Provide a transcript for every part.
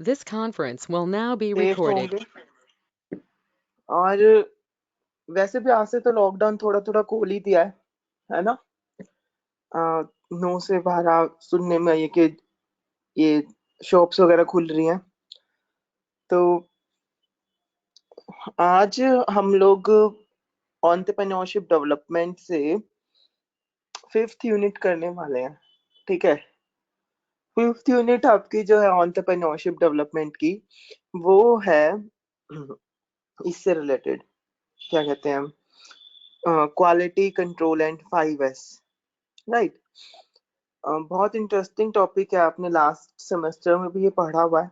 This conference will now be safe recorded. होंगे। और वैसे भी आज से तो लॉकडाउन थोड़ा थोड़ा खोल ही दिया है ना। 9 से 12 सुनने में ये कि ये शॉप्स वगैरह खुल रही हैं। तो आज हम लोग एंटरप्रेन्योरशिप डेवलपमेंट से 5th यूनिट करने वाले हैं। ठीक है, 5th यूनिट आपकी जो है एंटरप्रेन्योरशिप डेवलपमेंट की, वो है इससे रिलेटेड, क्या कहते हैं, quality control and 5S, right. बहुत इंटरेस्टिंग टॉपिक है, आपने लास्ट सेमेस्टर में भी ये पढ़ा हुआ है।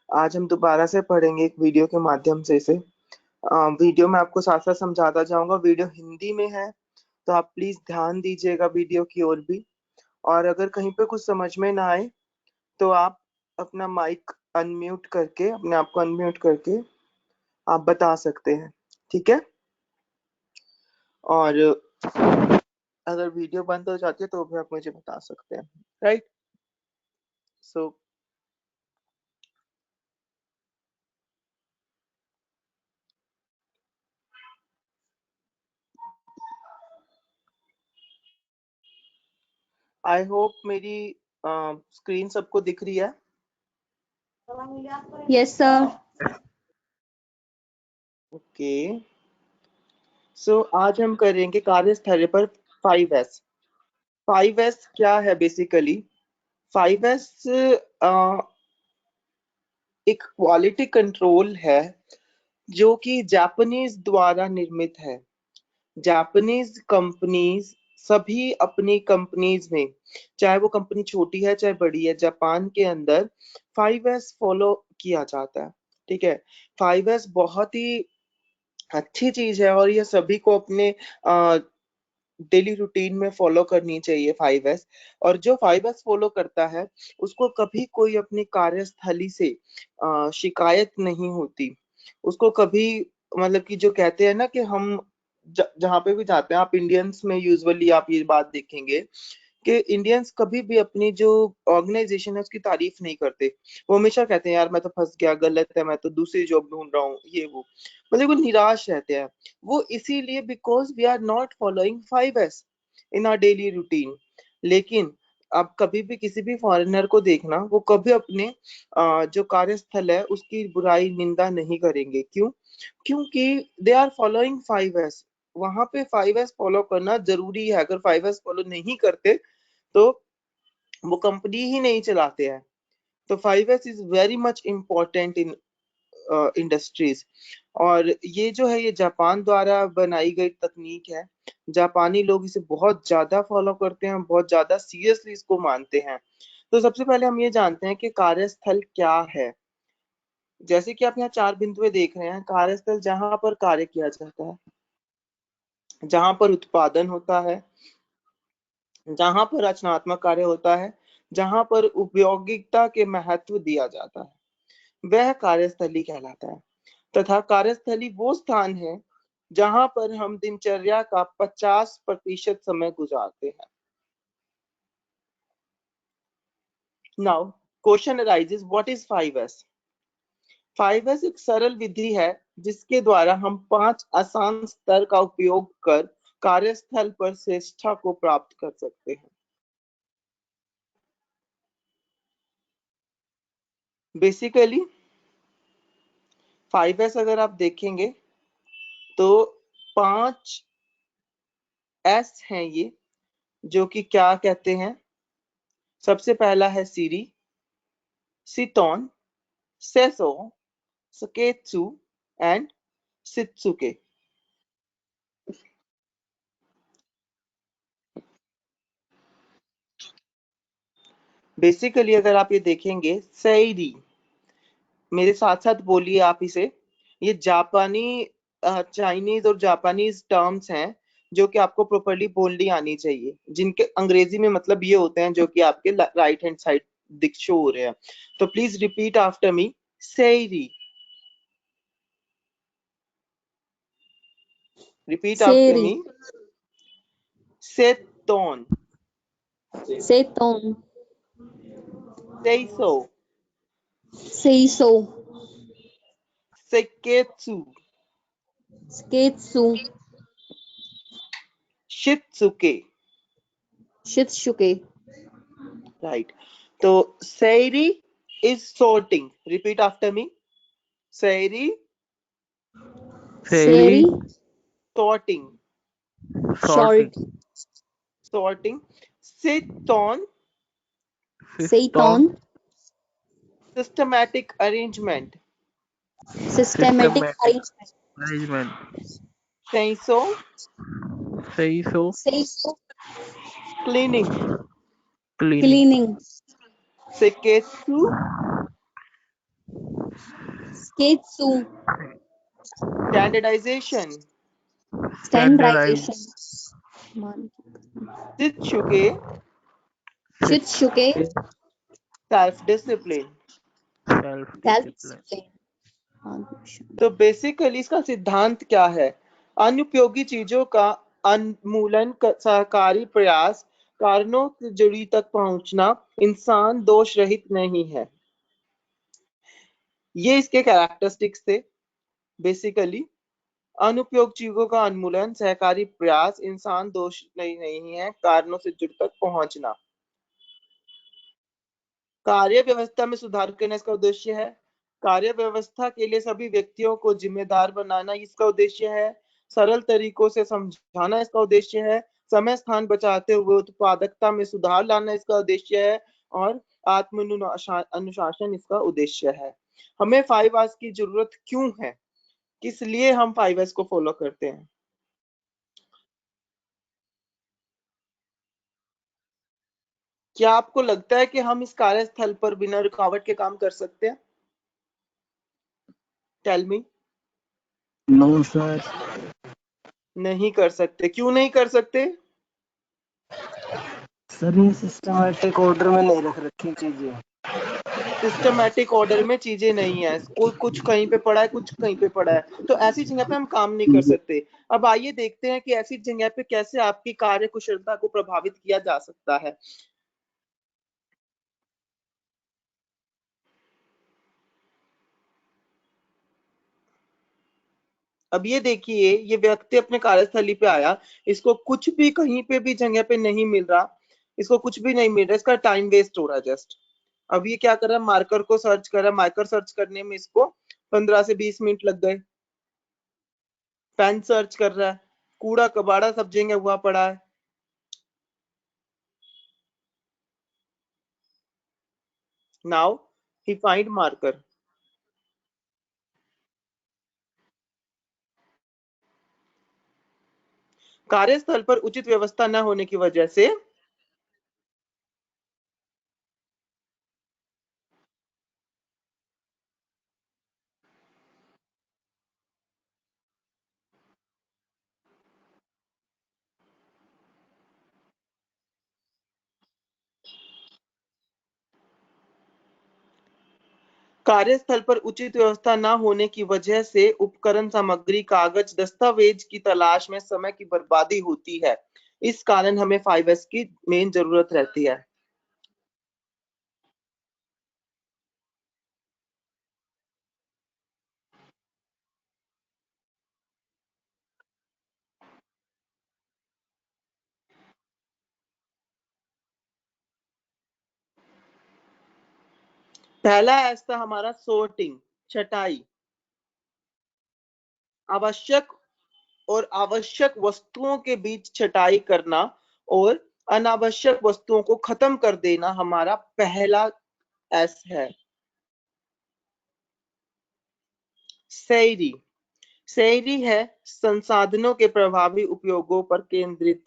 आज हम दोबारा से पढ़ेंगे एक वीडियो के माध्यम से इसे। वीडियो में आपको साथ साथ समझाता जाऊंगा। वीडियो हिंदी में है, तो आप प्लीज ध्यान दीजिएगा वीडियो की ओर भी। और अगर कहीं पे कुछ समझ में ना आए तो आप अपना माइक अनम्यूट करके, अपने आप को अनम्यूट करके आप बता सकते हैं, ठीक है। और अगर वीडियो बंद हो जाती है तो भी आप मुझे बता सकते हैं, राइट। सो आई होप मेरी स्क्रीन सबको दिख रही है। Yes sir. ओके, सो आज हम करेंगे कार्यस्थल पर 5S। 5S क्या है बेसिकली? 5S एक क्वालिटी कंट्रोल है जो कि जापानीज द्वारा निर्मित है। जापानीज कंपनीज सभी अपनी कंपनीज में, चाहे वो कंपनी छोटी है चाहे बड़ी है, जापान के अंदर 5S फॉलो किया जाता है। ठीक है, 5S बहुत ही अच्छी चीज है और ये सभी को अपने डेली रूटीन में फॉलो करनी चाहिए 5S। और जो 5S फॉलो करता है उसको कभी कोई अपनी कार्यस्थली से शिकायत नहीं होती। उसको कभी, मतलब कि जो कहते हैं ना कि हम जहाँ पे भी जाते हैं, आप इंडियंस में यूजुअली आप ये बात देखेंगे कि इंडियंस कभी भी अपनी जो ऑर्गेनाइजेशन है उसकी तारीफ नहीं करते। वो हमेशा कहते हैं यार मैं तो फंस गया, गलत है, मैं तो दूसरी जॉब ढूंढ रहा हूँ, ये वो, मतलब वो निराश रहते हैं। वो इसीलिए because we are not following 5S in our daily routine. लेकिन आप कभी भी किसी भी फॉरेनर को देखना, वो कभी अपने जो कार्यस्थल है उसकी बुराई निंदा नहीं करेंगे। क्यों? क्योंकि दे आर फॉलोइंग 5S। वहां पे 5S फॉलो करना जरूरी है। अगर 5S फॉलो नहीं करते तो वो कंपनी ही नहीं चलाते हैं। तो 5S is very much important in industries. और ये जो है ये जापान द्वारा बनाई गई तकनीक है। जापानी लोग इसे बहुत ज्यादा फॉलो करते हैं, बहुत ज्यादा सीरियसली इसको मानते हैं। तो सबसे पहले हम ये जानते हैं कि कार्यस्थल क्या है। जैसे कि आप यहाँ 4 बिंदुएं देख रहे हैं, कार्यस्थल जहां पर कार्य किया जाता है, जहां पर उत्पादन होता है, जहां पर रचनात्मक कार्य होता है, जहां पर उपयोगिता के महत्व दिया जाता है, वह कार्यस्थली कहलाता है। तथा कार्यस्थली वो स्थान है जहां पर हम दिनचर्या का 50% समय गुजारते हैं। Now question arises, what is 5S? 5S एक सरल विधि है जिसके द्वारा हम 5 आसान स्तर का उपयोग कर कार्यस्थल पर श्रेष्ठता को प्राप्त कर सकते हैं। बेसिकली 5S अगर आप देखेंगे तो 5 S हैं ये, जो कि क्या कहते हैं। सबसे पहला है सीरी, सितोन, सेसो, सकेत्सु एंड सित्सुके। बेसिकली अगर आप ये देखेंगे, सैरी, मेरे साथ साथ बोलिए आप इसे। ये जापानी, चाइनीज और जापानीज टर्म्स हैं जो कि आपको प्रॉपर्ली बोलनी आनी चाहिए, जिनके अंग्रेजी में मतलब ये होते हैं जो कि आपके राइट हैंड साइड दिख शो हो रहे हैं। तो प्लीज रिपीट आफ्टर मी, सैरी। रिपीट आफ्टर सेरी, मी, सेतोन, सेतोन, सेइसो, Seiso. सेकेत्सु, Sketsu. शित्सुके। Shitsuke. राइट, तो सैरी is sorting. Repeat after me. सैरी Seri. sorting. Short. Sorting. Sit-on Seiton. systematic arrangement. Systematic arrangement. Seiso Seiso. cleaning. Cleaning. Seketsu Sketsu. standardization. Standardization. Shitsuke Shitsuke. self-discipline. Self-discipline. तो basically इसका सिद्धांत क्या है? अनुपयोगी चीजों का उन्मूलन, सहकारी प्रयास, कारणों से जुड़ी तक पहुंचना, इंसान दोष रहित नहीं है। ये इसके कैरेक्टरिस्टिक्स थे। बेसिकली अनुपयोग चीजों का उन्मूलन, सहकारी प्रयास, इंसान दोष नहीं है, कारणों से जुड़ तक पहुंचना। कार्य व्यवस्था में सुधार करना इसका उद्देश्य है। कार्य व्यवस्था के लिए सभी व्यक्तियों को जिम्मेदार बनाना इसका उद्देश्य है। सरल तरीकों से समझाना इसका उद्देश्य है। समय स्थान बचाते हुए उत्पादकता में सुधार लाना इसका उद्देश्य है। और आत्म अनुशासन इसका उद्देश्य है। हमें 5 Rs की जरूरत क्यों है? किस लिए हम 5 Rs को फॉलो करते हैं? क्या आपको लगता है कि हम इस कार्यस्थल पर बिना रुकावट के काम कर सकते हैं? Tell me. No sir. नहीं कर सकते। क्यों नहीं कर सकते? सर ये सिस्टमैटिक ऑर्डर में नहीं रख रखी चीजें। सिस्टमैटिक ऑर्डर में चीजें नहीं है। कोई कुछ कहीं पे पड़ा है, कुछ कहीं पे पड़ा है, तो ऐसी जगह पे हम काम नहीं कर सकते। अब आइए देखते हैं कि ऐसी जगह पे कैसे आपकी कार्य कुशलता को प्रभावित किया जा सकता है। अब ये देखिए, ये व्यक्ति अपने कार्यस्थली पे आया, इसको कुछ भी कहीं पे भी जगह पे नहीं मिल रहा, इसको कुछ भी नहीं मिल रहा, इसका टाइम वेस्ट हो रहा है जस्ट। अब ये क्या कर रहा है? मार्कर को सर्च कर रहा है। मार्कर सर्च करने में इसको 15 से 20 मिनट लग गए। पेन सर्च कर रहा है, कूड़ा कबाड़ा सब जगह हुआ पड़ा है। Now he find marker. कार्यस्थल पर उचित व्यवस्था न होने की वजह से कार्यस्थल पर उचित व्यवस्था न होने की वजह से उपकरण, सामग्री, कागज, दस्तावेज की तलाश में समय की बर्बादी होती है। इस कारण हमें 5S की मेन जरूरत रहती है। पहला ऐसा हमारा सोर्टिंग, छटाई। आवश्यक और आवश्यक वस्तुओं के बीच छटाई करना और अनावश्यक वस्तुओं को खत्म कर देना हमारा पहला एस है। सैरी, सैरी है संसाधनों के प्रभावी उपयोगों पर केंद्रित।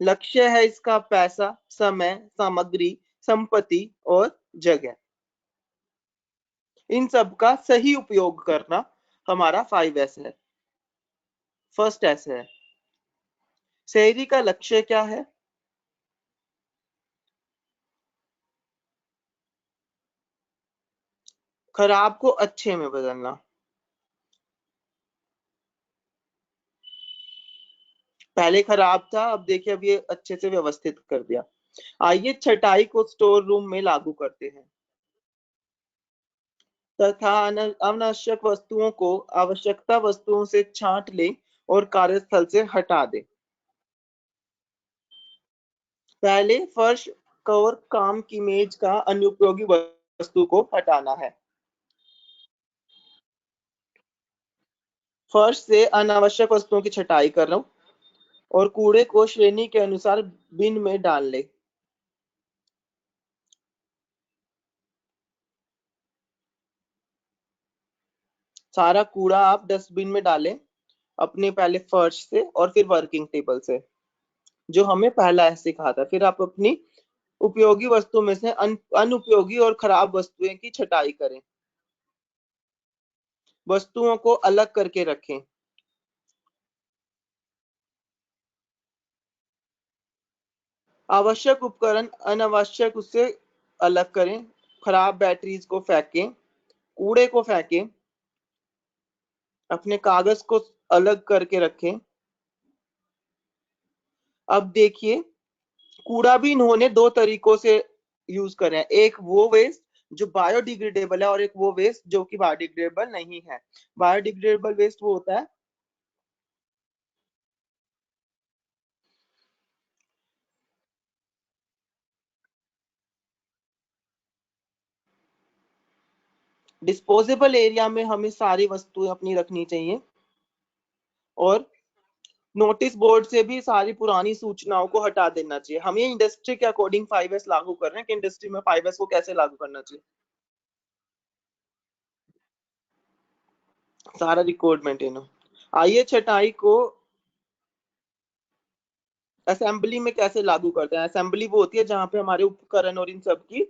लक्ष्य है इसका पैसा, समय, सामग्री, संपत्ति और जगह, इन सब का सही उपयोग करना हमारा 5S है। फर्स्ट एस है। सैरी का लक्ष्य क्या है? खराब को अच्छे में बदलना। पहले खराब था, अब देखिए अब ये अच्छे से व्यवस्थित कर दिया। आइए छटाई को स्टोर रूम में लागू करते हैं। तथा अनावश्यक वस्तुओं को आवश्यकता वस्तुओं से छांट ले और कार्यस्थल से हटा दे। पहले फर्श कवर काम की मेज का अनुपयोगी वस्तु को हटाना है। फर्श से अनावश्यक वस्तुओं की छटाई कर रहा हूं और कूड़े को श्रेणी के अनुसार बिन में डाल ले। सारा कूड़ा आप डस्टबिन में डालें, अपने पहले फर्श से और फिर वर्किंग टेबल से, जो हमें पहला सिखा था। फिर आप अपनी उपयोगी वस्तु में से अनुपयोगी और खराब वस्तुएं की छटाई करें। वस्तुओं को अलग करके रखें। आवश्यक उपकरण अनावश्यक उससे अलग करें। खराब बैटरीज को फेंकें, कूड़े को फेंकें, अपने कागज को अलग करके रखें। अब देखिए, कूड़ा भी इन्होंने दो तरीकों से यूज करे हैं। एक वो वेस्ट जो बायोडिग्रेडेबल है और एक वो वेस्ट जो कि बायोडिग्रेडेबल नहीं है। बायोडिग्रेडेबल वेस्ट वो होता है डिस्पोजेबल एरिया में हमें सारी वस्तुएं अपनी रखनी चाहिए और नोटिस बोर्ड से भी सारी पुरानी सूचनाओं को हटा देना चाहिए। हम ये इंडस्ट्री के अकॉर्डिंग 5S लागू कर रहे हैं कि इंडस्ट्री में 5S को कैसे लागू करना चाहिए। सारा रिकॉर्ड मेंटेन हो। आइए छटाई को असेंबली में कैसे लागू करते हैं। असेंबली वो होती है जहां पे हमारे उपकरण और इन सब की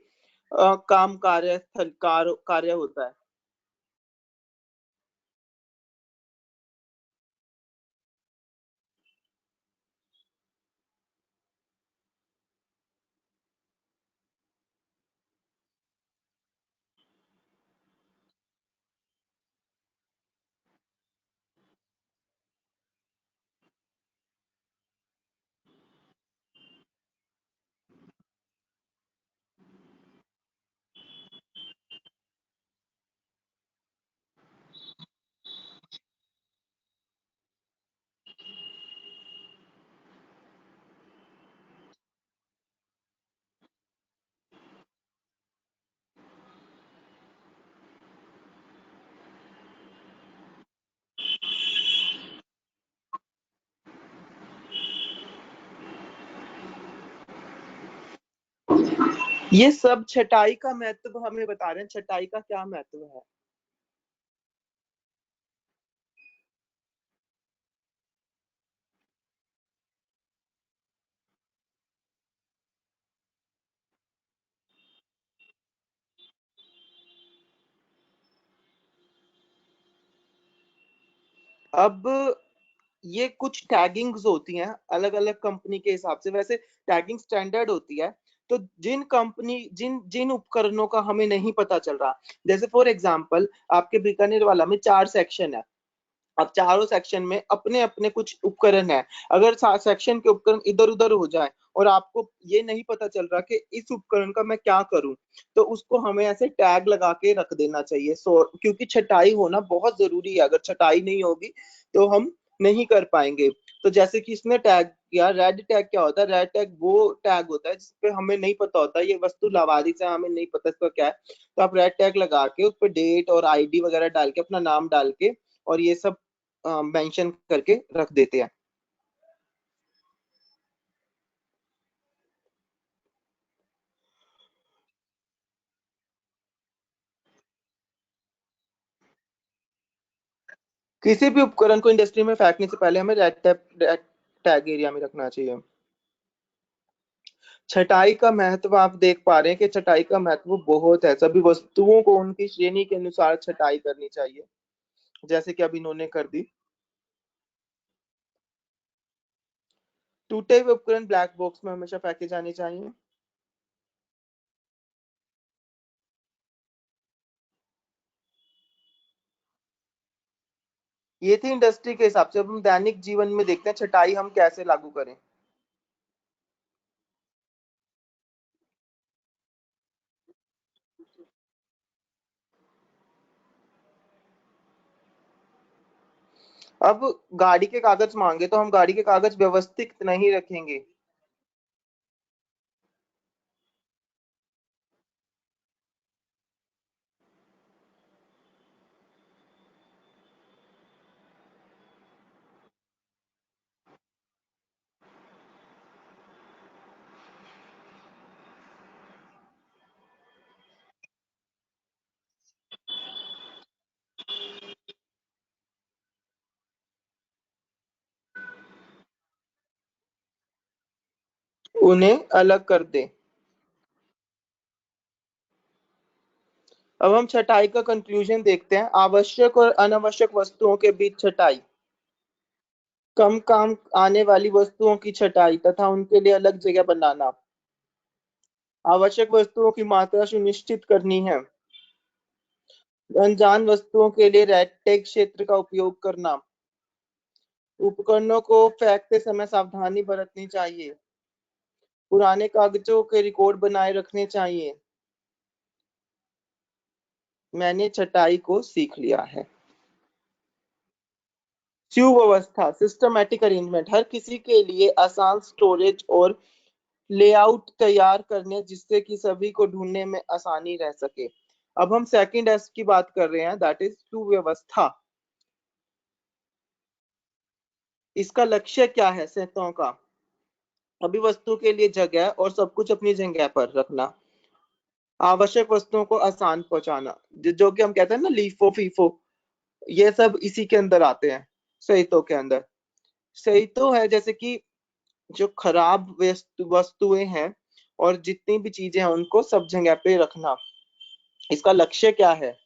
काम कार्य स्थल कार्य होता है। ये सब छटाई का महत्व हमें बता रहे हैं, छटाई का क्या महत्व है। अब ये कुछ टैगिंग्स होती हैं अलग अलग कंपनी के हिसाब से। वैसे टैगिंग स्टैंडर्ड होती है। तो जिन कंपनी जिन जिन उपकरणों का हमें नहीं पता चल रहा, जैसे फॉर एग्जांपल आपके बीकानेर वाला में 4 सेक्शन है। अब चारों सेक्शन में अपने अपने कुछ उपकरण है। अगर सेक्शन के उपकरण इधर उधर हो जाए और आपको ये नहीं पता चल रहा कि इस उपकरण का मैं क्या करूं, तो उसको हमें ऐसे टैग लगा के रख देना चाहिए। क्योंकि छटाई होना बहुत जरूरी है। अगर छटाई नहीं होगी तो हम नहीं कर पाएंगे। तो जैसे कि इसने टैग किया, रेड टैग क्या होता है। रेड टैग वो टैग होता है जिसपे हमें नहीं पता होता ये वस्तु लावारिस है, हमें नहीं पता इसका क्या है। तो आप रेड टैग लगा के उस पर डेट और आईडी वगैरह डाल के अपना नाम डाल के और ये सब मेंशन करके रख देते हैं। किसी भी उपकरण को इंडस्ट्री में फेंकने से पहले हमें रेड टैग एरिया में रखना चाहिए। छटाई का महत्व आप देख पा रहे हैं कि छटाई का महत्व बहुत है। सभी वस्तुओं को उनकी श्रेणी के अनुसार छटाई करनी चाहिए, जैसे कि अब इन्होंने कर दी। टूटे हुए उपकरण ब्लैक बॉक्स में हमेशा फेंके जाने चाहिए। ये थी इंडस्ट्री के हिसाब से। अब हम दैनिक जीवन में देखते हैं छटाई हम कैसे लागू करें। अब गाड़ी के कागज मांगे तो हम गाड़ी के कागज व्यवस्थित नहीं रखेंगे। उन्हें अलग कर दे। अब हम छटाई का कंक्लूजन देखते हैं। आवश्यक और अनावश्यक वस्तुओं के बीच छटाई, कम काम आने वाली वस्तुओं की छटाई तथा उनके लिए अलग जगह बनाना, आवश्यक वस्तुओं की मात्रा सुनिश्चित करनी है, अनजान वस्तुओं के लिए रेड टैग क्षेत्र का उपयोग करना, उपकरणों को फेंकते समय सावधानी बरतनी चाहिए, पुराने कागजों के रिकॉर्ड बनाए रखने चाहिए। मैंने छटाई को सीख लिया है। सुव्यवस्था, सिस्टमैटिक अरेंजमेंट, हर किसी के लिए आसान स्टोरेज और लेआउट तैयार करने जिससे कि सभी को ढूंढने में आसानी रह सके। अब हम सेकंड एस की बात कर रहे हैं, दैट इज सुव्यवस्था। इसका लक्ष्य क्या है? सतहों का अभी वस्तु के लिए जगह और सब कुछ अपनी जगह पर रखना, आवश्यक वस्तुओं को आसान पहुंचाना, जो कि हम कहते हैं ना लीफो फीफो, ये सब इसी के अंदर आते हैं, सहितों के अंदर। सही तो है जैसे कि जो खराब वस्तुएं हैं और जितनी भी चीजें हैं उनको सब जगह पे रखना। इसका लक्ष्य क्या है?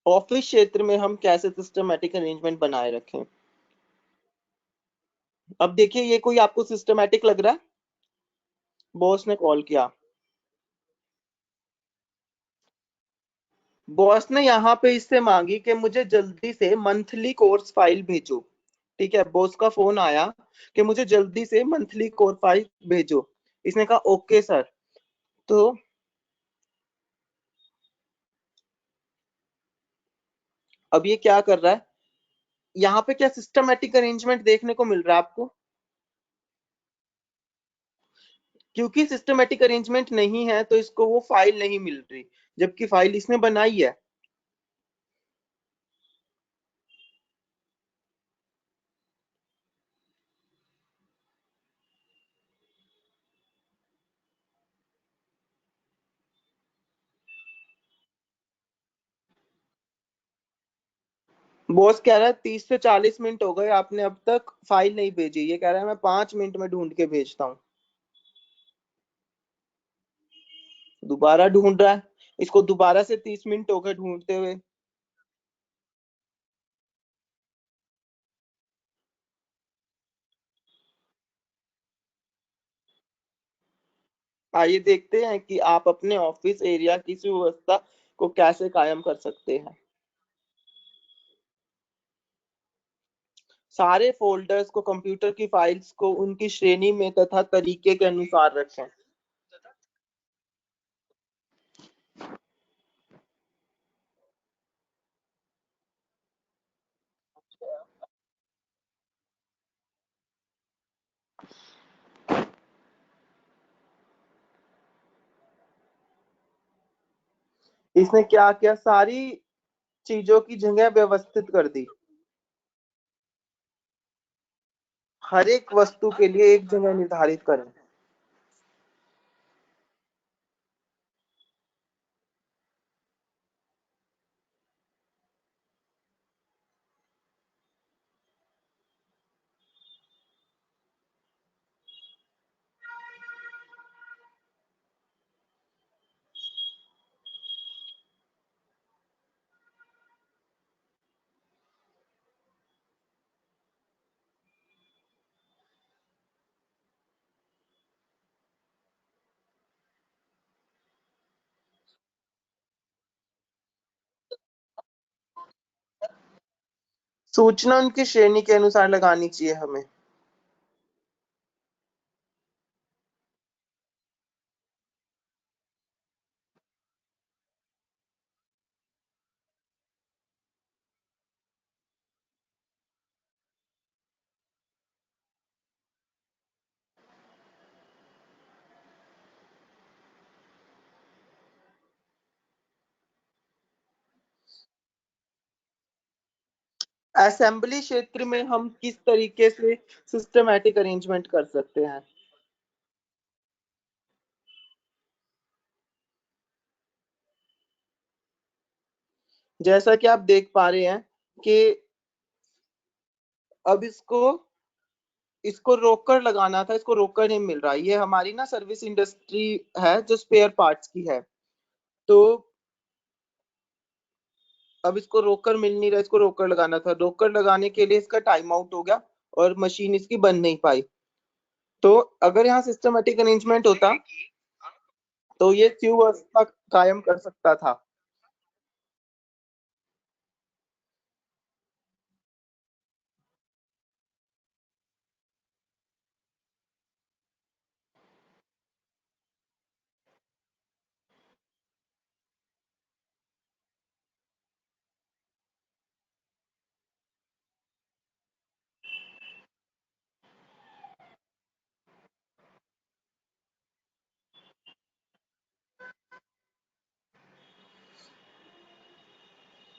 ऑफिस क्षेत्र में हम कैसे सिस्टमैटिक अरेंजमेंट बनाए रखें? अब देखिए ये कोई आपको सिस्टमैटिक लग रहा है? बॉस ने कॉल किया, बॉस ने यहाँ पे इससे मांगी कि मुझे जल्दी से मंथली कोर्स फाइल भेजो। ठीक है, बॉस का फोन आया कि मुझे जल्दी से मंथली कोर्स फाइल भेजो। इसने कहा ओके सर। तो अब ये क्या कर रहा है? यहाँ पे क्या सिस्टमैटिक अरेंजमेंट देखने को मिल रहा है आपको? क्योंकि सिस्टमैटिक अरेंजमेंट नहीं है तो इसको वो फाइल नहीं मिल रही, जबकि फाइल इसने बनाई है। बॉस कह रहा है 30 से 40 मिनट हो गए, आपने अब तक फाइल नहीं भेजी। ये कह रहा है मैं 5 मिनट में ढूंढ के भेजता हूँ। दोबारा ढूंढ रहा है, इसको दोबारा से 30 मिनट हो गए ढूंढते हुए। आइए देखते हैं कि आप अपने ऑफिस एरिया की सुव्यवस्था को कैसे कायम कर सकते हैं। सारे फोल्डर्स को, कंप्यूटर की फाइल्स को उनकी श्रेणी में तथा तरीके के अनुसार रखें। इसने क्या किया? सारी चीजों की जगह व्यवस्थित कर दी, हर एक वस्तु के लिए एक जगह निर्धारित करें। सूचना उनकी श्रेणी के अनुसार लगानी चाहिए हमें। असेंबली क्षेत्र में हम किस तरीके से सिस्टमैटिक अरेंजमेंट कर सकते हैं? जैसा कि आप देख पा रहे हैं कि अब इसको रोककर लगाना था, इसको रोककर नहीं मिल रहा। ये हमारी ना सर्विस इंडस्ट्री है जो स्पेयर पार्ट्स की है, तो अब इसको रोककर मिल नहीं रहा, इसको रोककर लगाना था। रोककर लगाने के लिए इसका टाइम आउट हो गया और मशीन इसकी बन नहीं पाई। तो अगर यहाँ सिस्टमैटिक अरेंजमेंट होता तो ये सुव्यवस्था कायम कर सकता था।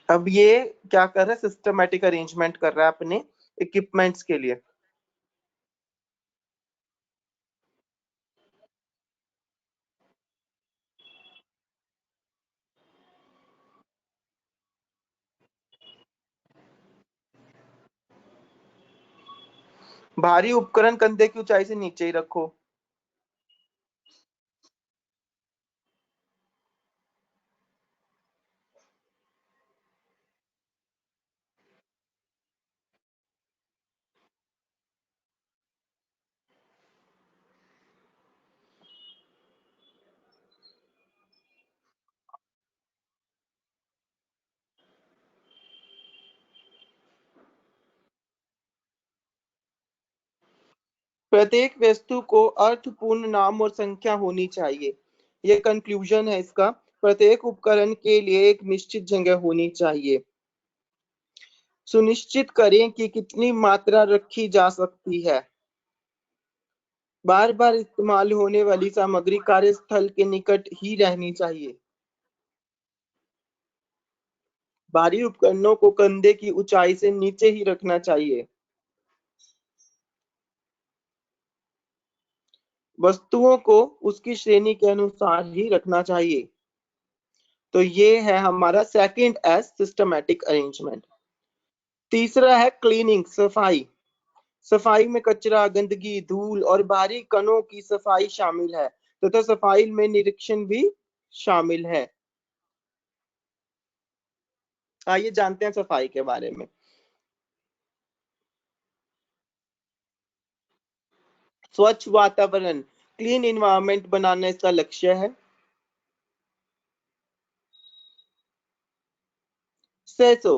अब ये क्या कर रहा है, सिस्टमैटिक अरेंजमेंट कर रहा है अपने इक्विपमेंट्स के लिए। भारी उपकरण कंधे की ऊंचाई से नीचे ही रखो। प्रत्येक वस्तु को अर्थपूर्ण नाम और संख्या होनी चाहिए। ये कंक्लूजन है इसका। प्रत्येक उपकरण के लिए एक निश्चित जगह होनी चाहिए। सुनिश्चित करें कि कितनी मात्रा रखी जा सकती है। बार बार इस्तेमाल होने वाली सामग्री कार्यस्थल के निकट ही रहनी चाहिए। भारी उपकरणों को कंधे की ऊंचाई से नीचे ही रखना चाहिए। वस्तुओं को उसकी श्रेणी के अनुसार ही रखना चाहिए। तो ये है हमारा सेकंड एस सिस्टमैटिक अरेंजमेंट। तीसरा है क्लीनिंग, सफाई। सफाई में कचरा, गंदगी, धूल और भारी कणों की सफाई शामिल है तथा सफाई में निरीक्षण भी शामिल है। आइए जानते हैं सफाई के बारे में। स्वच्छ वातावरण, क्लीन इन्वायरमेंट बनाना इसका लक्ष्य है। सेसो,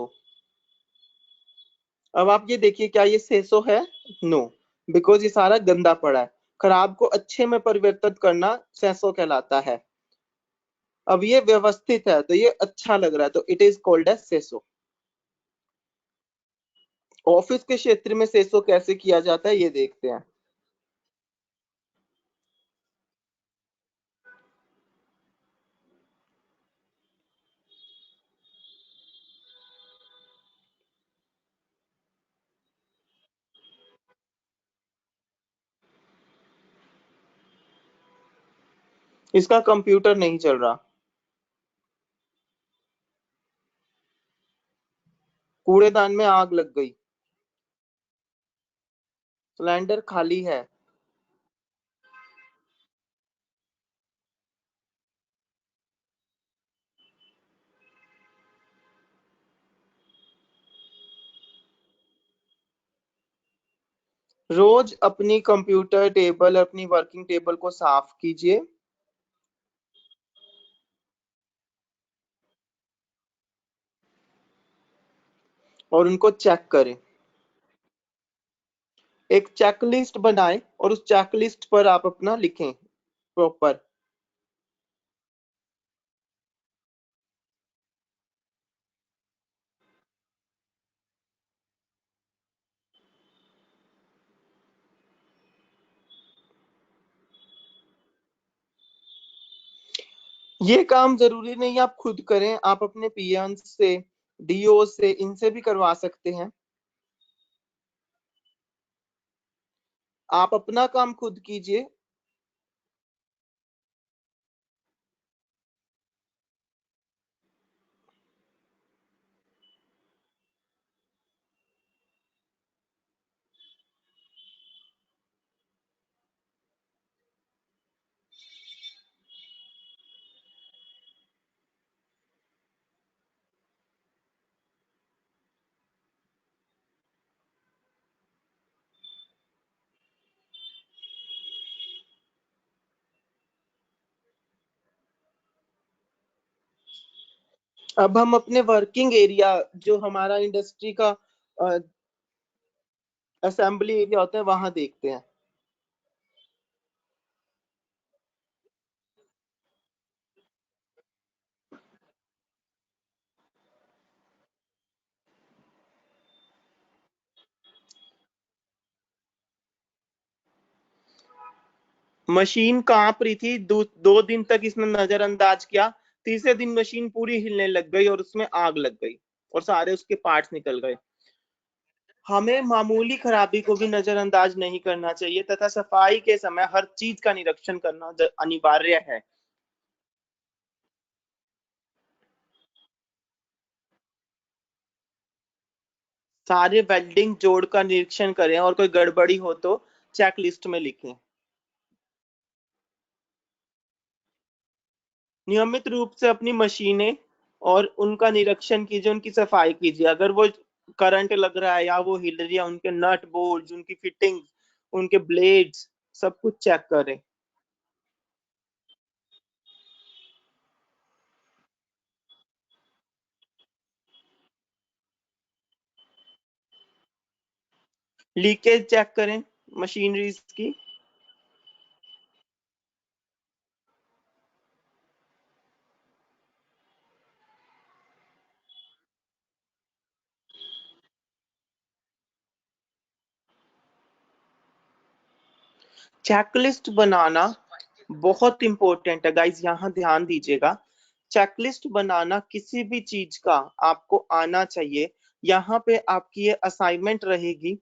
अब आप ये देखिए, क्या ये सेसो है? नो, बिकॉज ये सारा गंदा पड़ा है। खराब को अच्छे में परिवर्तित करना सेसो कहलाता है। अब ये व्यवस्थित है तो ये अच्छा लग रहा है, तो इट इज कॉल्ड एज सेसो। ऑफिस के क्षेत्र में सेसो कैसे किया जाता है ये देखते हैं। इसका कंप्यूटर नहीं चल रहा। कूड़ेदान में आग लग गई। सिलेंडर खाली है। रोज अपनी कंप्यूटर टेबल, अपनी वर्किंग टेबल को साफ कीजिए। और उनको चेक करें। एक चेकलिस्ट बनाएं और उस चेकलिस्ट पर आप अपना लिखें प्रॉपर। ये काम जरूरी नहीं आप खुद करें, आप अपने पीएन से, डीओ से, इनसे भी करवा सकते हैं। आप अपना काम खुद कीजिए। अब हम अपने वर्किंग एरिया, जो हमारा इंडस्ट्री का असेंबली एरिया होता है, वहां देखते हैं। मशीन कांप रही थी, 2 दिन तक इसने नजरअंदाज किया। तीसरे दिन मशीन पूरी हिलने लग गई और उसमें आग लग गई और सारे उसके पार्ट्स निकल गए। हमें मामूली खराबी को भी नजरअंदाज नहीं करना चाहिए तथा सफाई के समय हर चीज का निरीक्षण करना अनिवार्य है। सारे वेल्डिंग जोड़ का निरीक्षण करें और कोई गड़बड़ी हो तो चेक लिस्ट में लिखें। नियमित रूप से अपनी मशीनें और उनका निरीक्षण कीजिए, उनकी सफाई कीजिए। अगर वो करंट लग रहा है या वो हिल रही है, उनके नट बोल्ट, उनकी फिटिंग, उनके ब्लेड्स, सब कुछ चेक करें। लीकेज चेक करें मशीनरीज की। चेकलिस्ट बनाना बहुत इंपॉर्टेंट है गाइस, यहाँ ध्यान दीजिएगा। चेकलिस्ट बनाना किसी भी चीज का आपको आना चाहिए। यहाँ पे आपकी ये असाइनमेंट रहेगी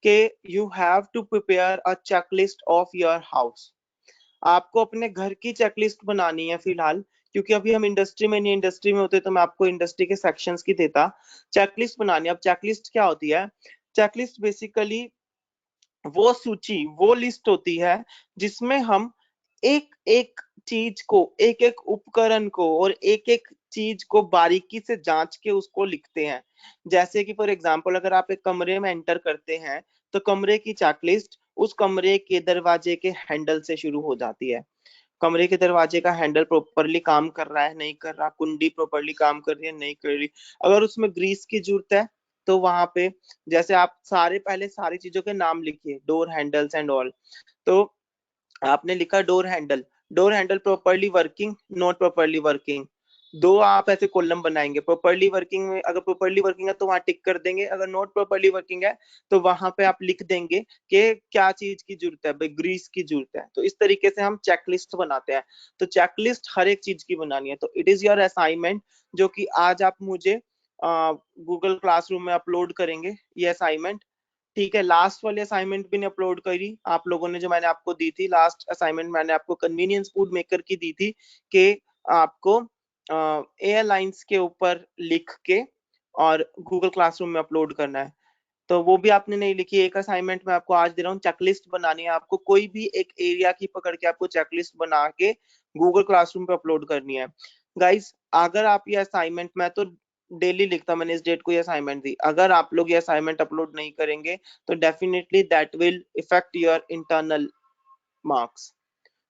कि you have to prepare a checklist of your house. आपको अपने घर की चेकलिस्ट बनानी है फिलहाल, क्योंकि अभी हम इंडस्ट्री में नहीं, इंडस्ट्री में होते तो मैं आपको इंडस्ट्री के सेक्शंस की देता। चेकलिस्ट बनानी है। अब चेकलिस्ट क्या होती है? चेकलिस्ट बेसिकली वो सूची, वो लिस्ट होती है जिसमें हम एक एक चीज को, एक एक उपकरण को और एक एक चीज को बारीकी से जांच के उसको लिखते हैं। जैसे कि फॉर एग्जांपल, अगर आप एक कमरे में एंटर करते हैं तो कमरे की चेकलिस्ट उस कमरे के दरवाजे के हैंडल से शुरू हो जाती है। कमरे के दरवाजे का हैंडल प्रॉपरली काम कर रहा है, नहीं कर रहा, कुंडी प्रॉपरली काम कर रही है, नहीं कर रही। अगर उसमें ग्रीस की जरूरत है तो वहां पे, जैसे आप सारे पहले सारी चीजों के नाम लिखिए, डोर हैंडल्स एंड ऑल। तो आपने लिखा door handle, door handle properly working, not properly working. दो आप ऐसे कॉलम बनाएंगे। प्रॉपरली वर्किंग में, अगर प्रॉपरली वर्किंग है तो वहां टिक कर देंगे, अगर नॉट प्रॉपरली वर्किंग है तो वहां पे आप लिख देंगे कि क्या चीज की जरूरत है, भाई ग्रीस की जरूरत है। तो इस तरीके से हम चेकलिस्ट बनाते हैं। तो चेकलिस्ट हर एक चीज की बनानी है। तो इट इज योर असाइनमेंट, जो कि आज आप मुझे गूगल क्लासरूम में अपलोड करेंगे ये असाइनमेंट। ठीक है, लास्ट वाली असाइनमेंट भी ने अपलोड करी आप लोगों ने, जो मैंने आपको दी थी। लास्ट असाइनमेंट मैंने आपको कन्वीनियंस फूड मेकर की दी थी कि आपको एयरलाइंस के ऊपर लिख के और गूगल क्लासरूम में अपलोड करना है। तो वो भी आपने नहीं लिखी। एक असाइनमेंट मैं आपको आज दे रहा हूँ, चेकलिस्ट बनानी है आपको। कोई भी एक एरिया की पकड़ के आपको चेकलिस्ट बना के गूगल क्लासरूम पे अपलोड करनी है। गाइस, अगर आप ये असाइनमेंट, मैं तो डेली लिखता, मैंने इस डेट को ये असाइनमेंट दी, अगर आप लोग ये असाइनमेंट अपलोड नहीं करेंगे तो definitely that will effect your internal marks.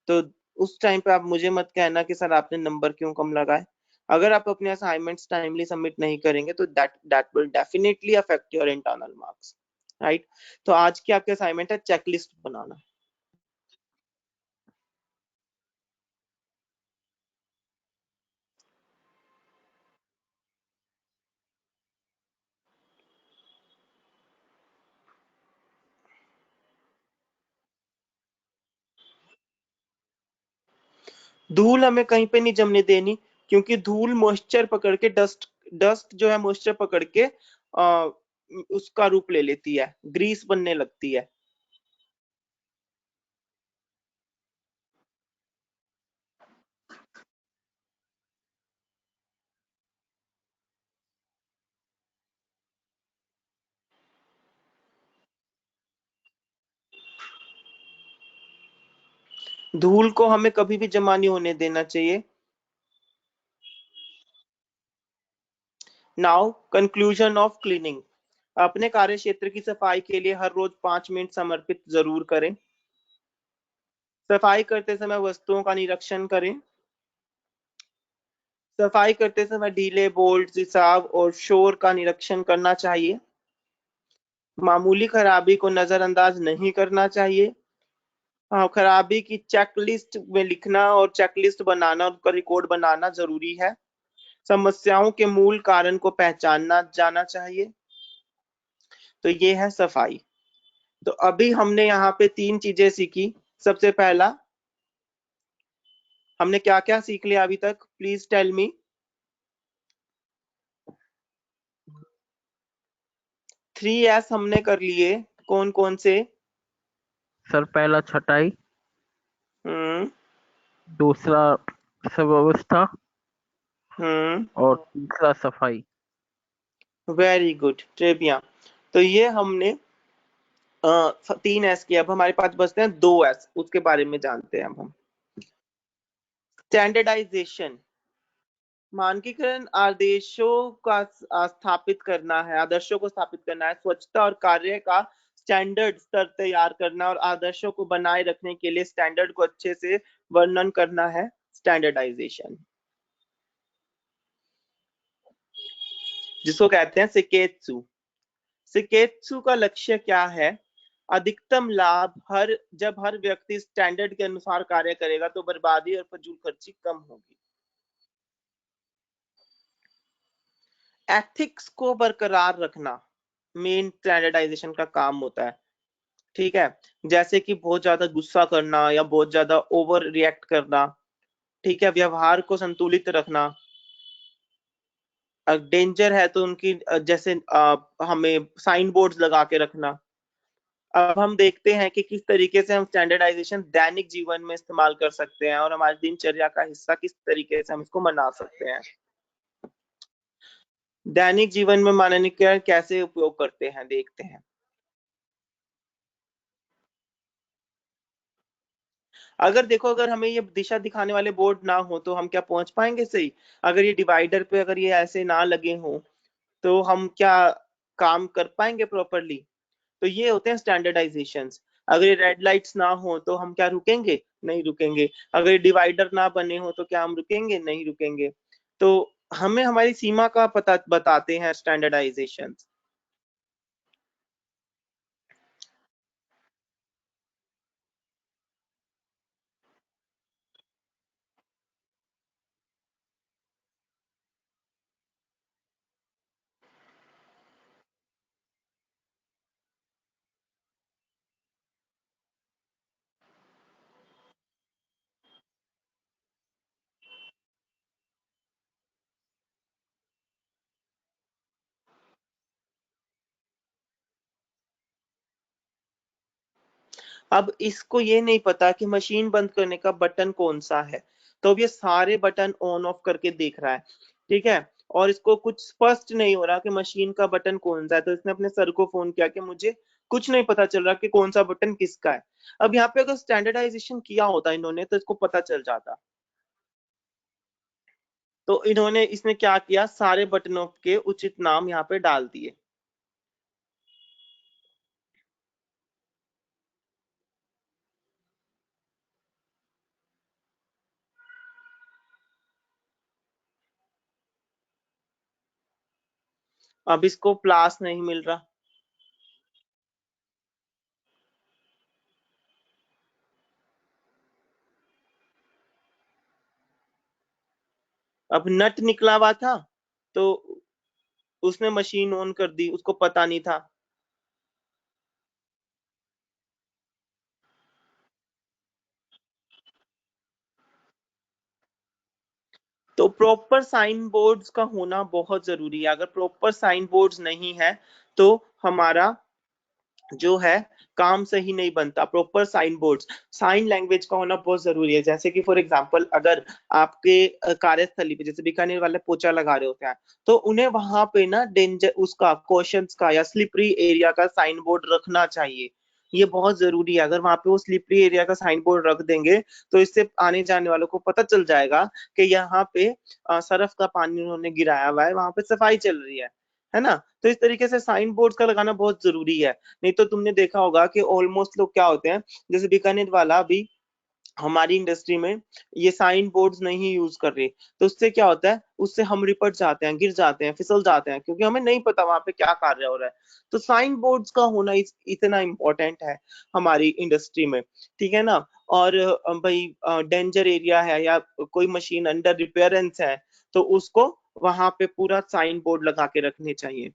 तो उस टाइम पे आप मुझे मत कहना कि सर आपने नंबर क्यों कम लगाए। अगर आप अपने असाइनमेंट्स टाइमली सबमिट नहीं करेंगे तो that that will definitely affect your internal marks, right. तो आज की आपकी असाइनमेंट है चेकलिस्ट बनाना। धूल हमें कहीं पे नहीं जमने देनी, क्योंकि धूल मॉइस्चर पकड़ के, डस्ट डस्ट जो है मॉइस्चर पकड़ के उसका रूप ले लेती है, ग्रीस बनने लगती है। धूल को हमें कभी भी जमा नहीं होने देना चाहिए। Now conclusion of cleaning. अपने कार्य क्षेत्र की सफाई के लिए हर रोज 5 मिनट समर्पित जरूर करें। सफाई करते समय वस्तुओं का निरीक्षण करें। सफाई करते समय ढीले बोल्ट, रिसाव और शोर का निरीक्षण करना चाहिए। मामूली खराबी को नजरअंदाज नहीं करना चाहिए। खराबी की चेकलिस्ट में लिखना और चेकलिस्ट बनाना, उसका रिकॉर्ड बनाना जरूरी है। समस्याओं के मूल कारण को पहचानना जाना चाहिए। तो ये है सफाई। तो अभी हमने यहाँ पे 3 चीजें सीखी। सबसे पहला, हमने क्या क्या सीख लिया अभी तक? Please tell me. 3S हमने कर लिए। कौन कौन से? सर पहला छटाई, दूसरा व्यवस्था और तीसरा सफाई। Very good, Trebia. तो ये हमने 3S किया। अब हमारे पास बचते हैं 2S, उसके बारे में जानते हैं अब हम। स्टैंडर्डाइजेशन, मानकीकरण आदेशों का स्थापित करना है, आदर्शों को स्थापित करना है। स्वच्छता और कार्य का स्टैंडर्ड स्तर तैयार करना और आदर्शों को बनाए रखने के लिए स्टैंडर्ड को अच्छे से वर्णन करना है स्टैंडर्डाइजेशन, जिसको कहते हैं सिकेत्सु। सिकेत्सु का लक्ष्य क्या है? अधिकतम लाभ। जब हर व्यक्ति स्टैंडर्ड के अनुसार कार्य करेगा तो बर्बादी और फजूल खर्ची कम होगी। एथिक्स को बरकरार रखना मेन स्टैंडर्डाइजेशन का काम होता है। ठीक है, जैसे कि बहुत ज्यादा गुस्सा करना या बहुत ज्यादा ओवर रिएक्ट करना। ठीक है, व्यवहार को संतुलित रखना। डेंजर है तो उनकी जैसे हमें साइन बोर्ड्स लगा के रखना। अब हम देखते हैं कि किस तरीके से हम स्टैंडर्डाइजेशन दैनिक जीवन में इस्तेमाल कर सकते हैं और हमारी दिनचर्या का हिस्सा किस तरीके से हम इसको मना सकते हैं। दैनिक जीवन में मानकीकरण कैसे उपयोग करते हैं, देखते हैं। अगर देखो, अगर हमें ये दिशा दिखाने वाले बोर्ड ना हो तो हम क्या पहुंच पाएंगे सही? अगर ये डिवाइडर पे अगर ये ऐसे ना लगे हो तो हम क्या काम कर पाएंगे प्रॉपरली? तो ये होते हैं स्टैंडर्डाइजेशंस। अगर ये रेड लाइट्स ना हो तो हम क्या रुकेंगे? नहीं रुकेंगे। अगर ये डिवाइडर ना बने हो तो क्या हम रुकेंगे? नहीं रुकेंगे। तो हमें हमारी सीमा का पता बताते हैं स्टैंडर्डाइजेशंस। अब इसको ये नहीं पता कि मशीन बंद करने का बटन कौन सा है, तो अब ये सारे बटन ऑन ऑफ करके देख रहा है। ठीक है, और इसको कुछ स्पष्ट नहीं हो रहा कि मशीन का बटन कौन सा है, तो इसने अपने सर को फोन किया कि मुझे कुछ नहीं पता चल रहा कि कौन सा बटन किसका है। अब यहाँ पे अगर स्टैंडर्डाइजेशन किया होता इन्होंने तो इसको पता चल जाता। तो इसने क्या किया, सारे बटनों के उचित नाम यहाँ पे डाल दिए। अब इसको प्लास नहीं मिल रहा। अब नट निकला हुआ था तो उसने मशीन ऑन कर दी, उसको पता नहीं था। तो प्रॉपर साइन बोर्ड्स का होना बहुत जरूरी है। अगर प्रॉपर साइन बोर्ड्स नहीं है तो हमारा जो है काम सही नहीं बनता। Proper sign boards, sign language का होना बहुत जरूरी है। जैसे कि फॉर एग्जांपल, अगर आपके कार्यस्थली पे जैसे बीकानेर वाले पोछा लगा रहे होते हैं तो उन्हें वहां पे ना डेंजर उसका, क्वेश्चंस का या स्लिपरी एरिया का साइन बोर्ड रखना चाहिए, ये बहुत जरूरी है। अगर वहां पे वो स्लिपरी एरिया का साइन बोर्ड रख देंगे तो इससे आने जाने वालों को पता चल जाएगा कि यहाँ पे सरफ का पानी उन्होंने गिराया हुआ है, वहां पे सफाई चल रही है ना। तो इस तरीके से साइन बोर्ड का लगाना बहुत जरूरी है। नहीं तो तुमने देखा होगा कि ऑलमोस्ट लोग क्या होते हैं, जैसे बीकानेर वाला अभी हमारी इंडस्ट्री में ये साइन बोर्ड्स नहीं यूज कर रहे, तो उससे क्या होता है, उससे हम रिपट जाते हैं, गिर जाते हैं, फिसल जाते हैं, क्योंकि हमें नहीं पता वहां पे क्या कार्य हो रहा है। तो साइन बोर्ड्स का होना इतना इम्पोर्टेंट है हमारी इंडस्ट्री में, ठीक है ना। और भाई डेंजर एरिया है या कोई मशीन अंडर रिपेयरेंस है तो उसको वहां पे पूरा साइन बोर्ड लगा के रखने चाहिए।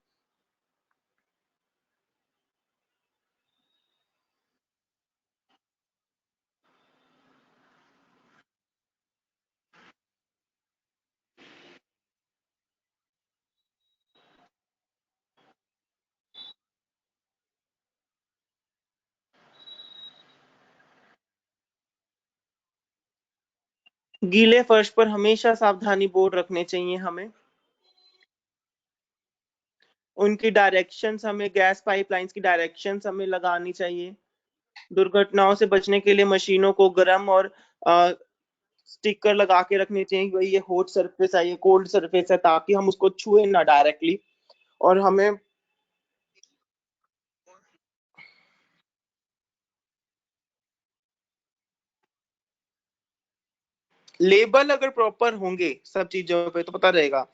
गीले फर्श पर हमेशा सावधानी बोर्ड रखने चाहिए हमें। उनकी डायरेक्शंस हमें, गैस पाइपलाइंस की डायरेक्शंस हमें लगानी चाहिए। दुर्घटनाओं से बचने के लिए मशीनों को गर्म और स्टिकर लगा के रखने चाहिए कि भाई ये हॉट सरफेस है, ये कोल्ड सरफेस है, ताकि हम उसको छुए ना डायरेक्टली। और हमें लेबल अगर प्रॉपर होंगे सब चीजों पे तो पता रहेगा।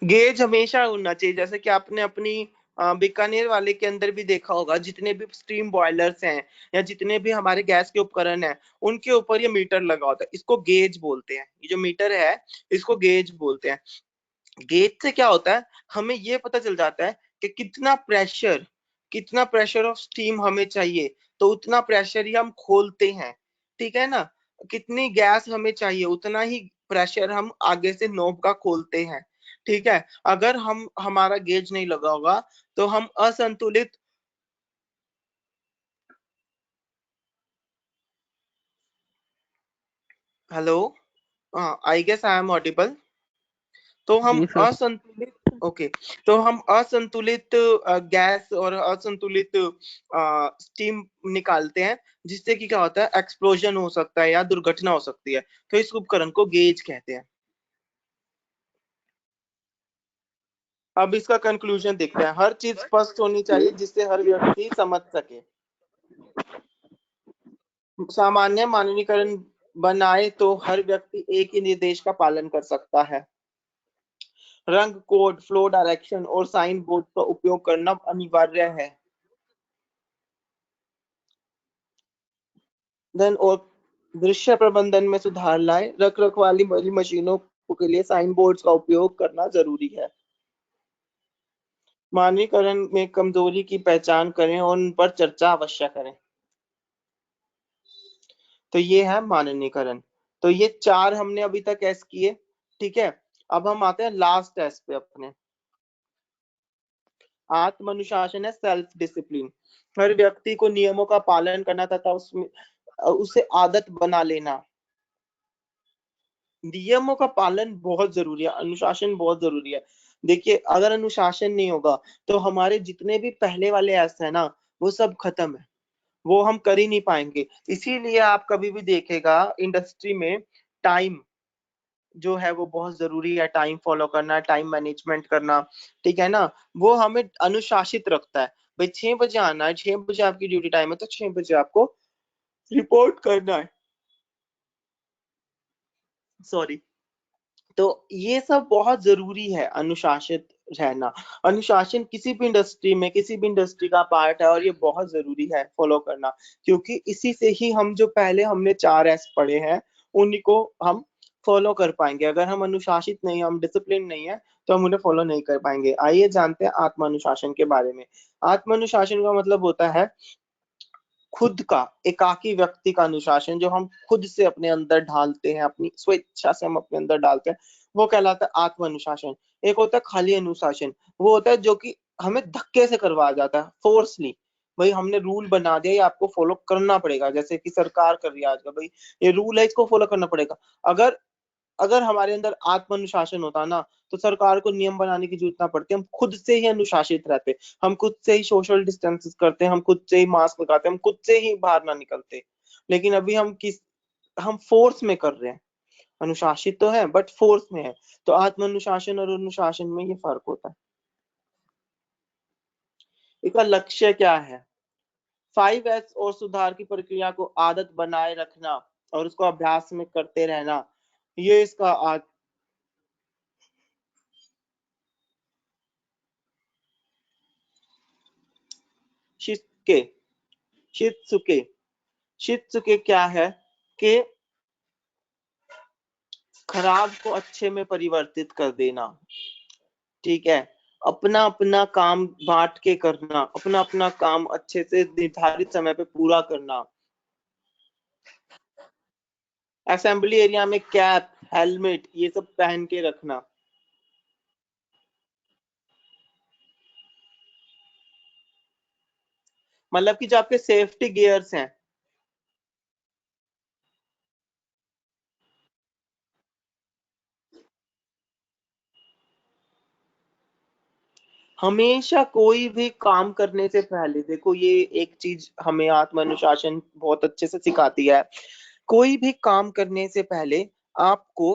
गेज हमेशा होना चाहिए, जैसे कि आपने अपनी बीकानेर वाले के अंदर भी देखा होगा, जितने भी स्टीम बॉयलर्स हैं या जितने भी हमारे गैस के उपकरण हैं, उनके ऊपर ये मीटर लगा होता है। इसको गेज बोलते हैं, ये जो मीटर है इसको गेज बोलते हैं। गेज से क्या होता है, हमें ये पता चल जाता है कि कितना प्रेशर ऑफ स्टीम हमें चाहिए, तो उतना प्रेशर ही हम खोलते हैं, ठीक है ना। कितनी गैस हमें चाहिए उतना ही प्रेशर हम आगे से नोब का खोलते हैं, ठीक है। अगर हम हमारा गेज नहीं लगा होगा तो हम असंतुलित, hello, I guess I am audible. तो हम जी सर। असंतुलित, ओके, तो हम असंतुलित गैस और असंतुलित स्टीम निकालते हैं, जिससे कि क्या होता है, एक्सप्लोजन हो सकता है या दुर्घटना हो सकती है। तो इस उपकरण को गेज कहते हैं। अब इसका कंक्लूजन देखते हैं। हर चीज स्पष्ट होनी चाहिए जिससे हर व्यक्ति समझ सके। सामान्य मानकीकरण बनाए तो हर व्यक्ति एक ही निर्देश का पालन कर सकता है। रंग कोड, फ्लो डायरेक्शन और साइन बोर्ड का उपयोग करना अनिवार्य है। धन और दृश्य प्रबंधन में सुधार लाए, रख रखवाली वाली मशीनों के लिए साइन बोर्ड्स का उपयोग करना जरूरी है। मानकीकरण में कमजोरी की पहचान करें और उन पर चर्चा अवश्य करें। तो ये है मानकीकरण। तो ये 4 हमने अभी तक एस किए, ठीक है। अब हम आते हैं लास्ट एस पे अपने। आत्म अनुशासन है सेल्फ डिसिप्लिन। हर व्यक्ति को नियमों का पालन करना तथा उसमें उसे आदत बना लेना। नियमों का पालन बहुत जरूरी है, अनुशासन बहुत जरूरी है। देखिए, अगर अनुशासन नहीं होगा तो हमारे जितने भी पहले वाले एस है ना, वो सब खत्म है, वो हम कर ही नहीं पाएंगे। इसीलिए आप कभी भी देखेगा इंडस्ट्री में टाइम जो है वो बहुत जरूरी है। टाइम फॉलो करना, टाइम मैनेजमेंट करना, ठीक है ना, वो हमें अनुशासित रखता है। भाई 6 बजे आना है, 6 बजे आपकी ड्यूटी टाइम है, तो 6 बजे आपको रिपोर्ट करना है, सॉरी। तो ये सब बहुत जरूरी है, अनुशासित रहना। अनुशासन किसी भी इंडस्ट्री में, किसी भी इंडस्ट्री का पार्ट है, और ये बहुत जरूरी है फॉलो करना, क्योंकि इसी से ही हम जो पहले हमने 4 एस पढ़े हैं उन्हीं को हम फॉलो कर पाएंगे। अगर हम अनुशासित नहीं, हम डिसिप्लिन नहीं है, तो हम उन्हें फॉलो नहीं कर पाएंगे। आइए जानते हैं आत्म अनुशासन के बारे में। आत्म अनुशासन का मतलब होता है खुद का एकाकी व्यक्ति का अनुशासन, जो हम खुद से अपने अंदर ढालते हैं, अपनी स्वेच्छा से हम अपने अंदर डालते हैं, वो कहलाता है आत्म अनुशासन। एक होता है खाली अनुशासन, वो होता है जो कि हमें धक्के से करवाया जाता है, फोर्सली। भाई हमने रूल बना दिया, ये आपको फॉलो करना पड़ेगा, जैसे कि सरकार कर रही है आजकल, भाई ये रूल है, इसको फॉलो करना पड़ेगा। अगर अगर हमारे अंदर आत्म अनुशासन होता ना, तो सरकार को नियम बनाने की जरूरत ना पड़ती, हम खुद से ही अनुशासित रहते, हम खुद से ही सोशल डिस्टेंसेस करते, हम खुद से ही मास्क लगाते, हम खुद से ही बाहर ना निकलते। लेकिन अभी हम फोर्स में कर रहे हैं। अनुशासित तो है बट फोर्स में है। तो आत्म अनुशासन और अनुशासन में ये फर्क होता है। इसका लक्ष्य क्या है? 5S और सुधार की प्रक्रिया को आदत बनाए रखना और उसको अभ्यास में करते रहना, ये इसका शित्सुके शित्सुके शित्सुके क्या है कि खराब को अच्छे में परिवर्तित कर देना। ठीक है, अपना अपना काम बांट के करना, अपना अपना काम अच्छे से निर्धारित समय पे पूरा करना। असेंबली एरिया में कैप, हेलमेट ये सब पहन के रखना। मतलब कि जो आपके सेफ्टी गियर्स हैं, हमेशा कोई भी काम करने से पहले, देखो ये एक चीज हमें आत्म अनुशासन बहुत अच्छे से सिखाती है। कोई भी काम करने से पहले आपको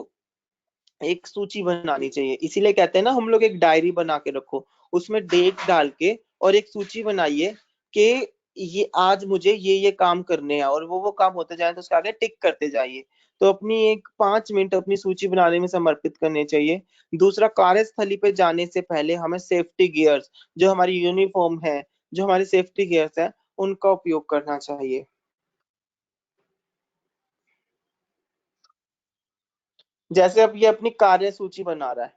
एक सूची बनानी चाहिए। इसीलिए कहते हैं ना हम लोग, एक डायरी बना के रखो, उसमें डेट डाल के और एक सूची बनाइए कि ये आज मुझे ये काम करने हैं, और वो काम होते जाए तो उसके आगे टिक करते जाइए। तो अपनी एक 5 मिनट अपनी सूची बनाने में समर्पित करने चाहिए। दूसरा, कार्यस्थली पे जाने से पहले हमें सेफ्टी गियर्स, जो हमारी यूनिफॉर्म है, जो हमारी सेफ्टी गियर्स है, उनका उपयोग करना चाहिए। जैसे अब ये अपनी कार्य सूची बना रहा है,